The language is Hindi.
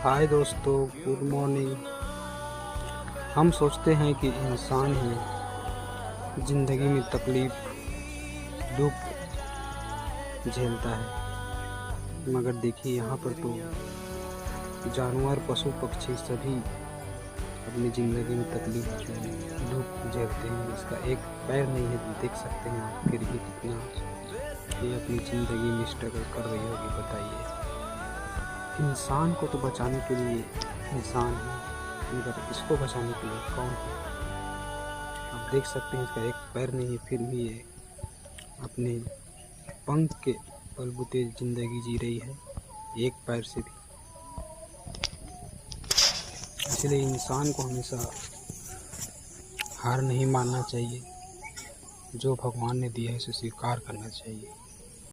हाय दोस्तों, गुड मॉर्निंग। हम सोचते हैं कि इंसान ही ज़िंदगी में तकलीफ़, दुख झेलता है, मगर देखिए यहाँ पर तो जानवर, पशु पक्षी सभी अपनी ज़िंदगी में तकलीफ़, दुख झेलते हैं। इसका एक पैर नहीं है, देख सकते हैं आप, फिर भी कितना ये अपनी ज़िंदगी में स्ट्रगल कर रही होगी। बताइए, इंसान को तो बचाने के लिए इंसान है, मगर इसको बचाने के लिए कौन है? आप देख सकते हैं इसका एक पैर नहीं है, फिर भी ये अपने पंख के बलबूते ज़िंदगी जी रही है, एक पैर से भी। इसलिए इंसान को हमेशा हार नहीं मानना चाहिए, जो भगवान ने दिया है उसे स्वीकार करना चाहिए।